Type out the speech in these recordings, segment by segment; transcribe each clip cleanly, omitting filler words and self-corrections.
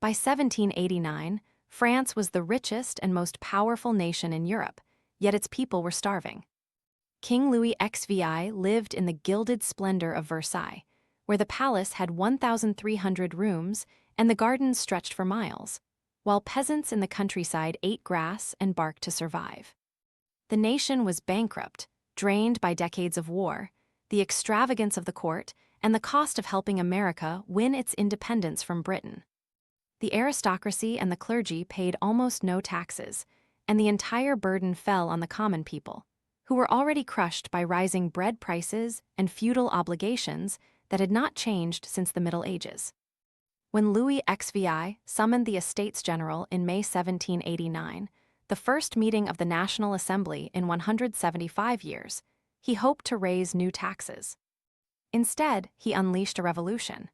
By 1789, France was the richest and most powerful nation in Europe, yet its people were starving. King Louis XVI lived in the gilded splendor of Versailles, where the palace had 1,300 rooms and the gardens stretched for miles, while peasants in the countryside ate grass and bark to survive. The nation was bankrupt, drained by decades of war, the extravagance of the court, and the cost of helping America win its independence from Britain. The aristocracy and the clergy paid almost no taxes, and the entire burden fell on the common people, who were already crushed by rising bread prices and feudal obligations that had not changed since the Middle Ages. When Louis XVI summoned the Estates General in May 1789, the first meeting of the National Assembly in 175 years, he hoped to raise new taxes. Instead, he unleashed a revolution.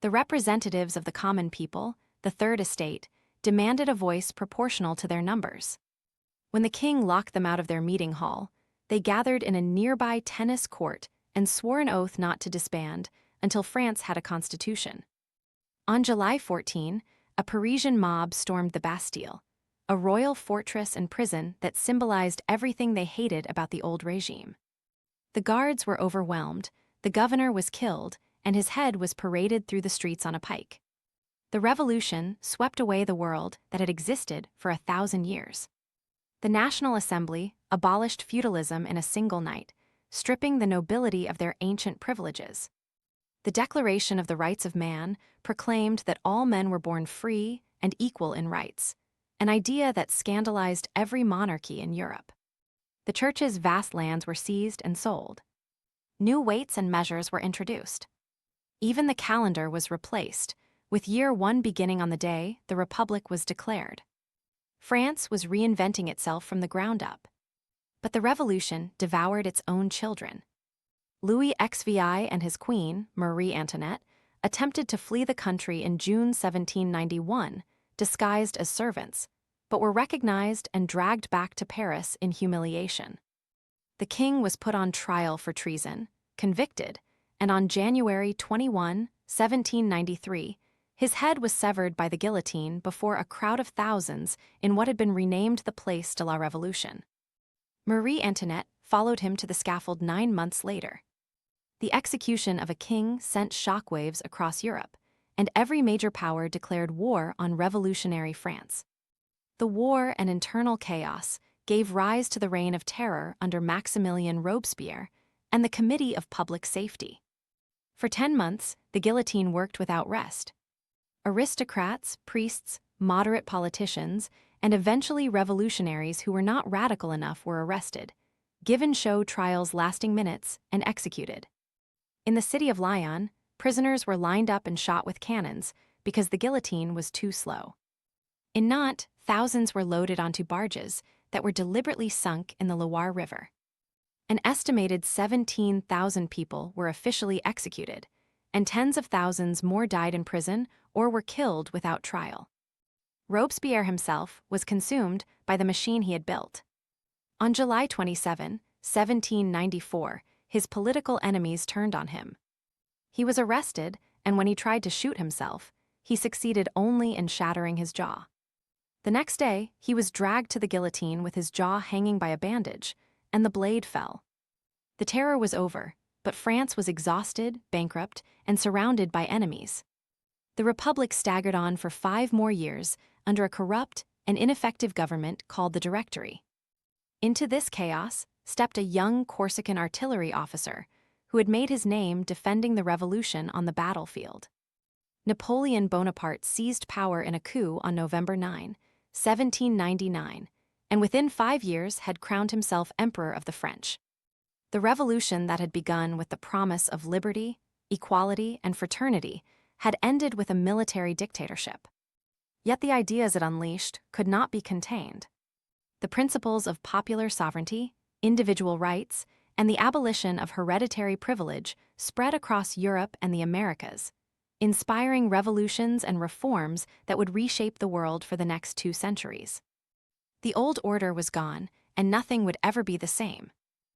The representatives of the common people, the Third Estate, demanded a voice proportional to their numbers. When the king locked them out of their meeting hall, they gathered in a nearby tennis court and swore an oath not to disband until France had a constitution. On July 14, a Parisian mob stormed the Bastille, a royal fortress and prison that symbolized everything they hated about the old regime. The guards were overwhelmed, the governor was killed, and his head was paraded through the streets on a pike. The revolution swept away the world that had existed for 1,000 years. The National Assembly abolished feudalism in a single night, stripping the nobility of their ancient privileges. The Declaration of the Rights of Man proclaimed that all men were born free and equal in rights, an idea that scandalized every monarchy in Europe. The church's vast lands were seized and sold. New weights and measures were introduced. Even the calendar was replaced, with year one beginning on the day the Republic was declared. France was reinventing itself from the ground up. But the revolution devoured its own children. Louis XVI and his queen, Marie Antoinette, attempted to flee the country in June 1791, disguised as servants, but were recognized and dragged back to Paris in humiliation. The king was put on trial for treason, convicted, and on January 21, 1793, his head was severed by the guillotine before a crowd of thousands in what had been renamed the Place de la Révolution. Marie Antoinette followed him to the scaffold 9 months later. The execution of a king sent shockwaves across Europe, and every major power declared war on revolutionary France. The war and internal chaos gave rise to the Reign of Terror under Maximilien Robespierre and the Committee of Public Safety. For 10 months, the guillotine worked without rest. Aristocrats, priests, moderate politicians, and eventually revolutionaries who were not radical enough were arrested, given show trials lasting minutes, and executed. In the city of Lyon, prisoners were lined up and shot with cannons because the guillotine was too slow. In Nantes, thousands were loaded onto barges that were deliberately sunk in the Loire River. An estimated 17,000 people were officially executed, and tens of thousands more died in prison or were killed without trial. Robespierre himself was consumed by the machine he had built. On July 27, 1794, his political enemies turned on him. He was arrested, and when he tried to shoot himself, he succeeded only in shattering his jaw. The next day, he was dragged to the guillotine with his jaw hanging by a bandage, and the blade fell. The terror was over, but France was exhausted, bankrupt, and surrounded by enemies. The Republic staggered on for 5 more years under a corrupt and ineffective government called the Directory. Into this chaos stepped a young Corsican artillery officer who had made his name defending the revolution on the battlefield. Napoleon Bonaparte seized power in a coup on November 9, 1799, and within 5 years had crowned himself Emperor of the French. The revolution that had begun with the promise of liberty, equality, and fraternity had ended with a military dictatorship. Yet the ideas it unleashed could not be contained. The principles of popular sovereignty, individual rights, and the abolition of hereditary privilege spread across Europe and the Americas, inspiring revolutions and reforms that would reshape the world for the next 2 centuries. The old order was gone, and nothing would ever be the same.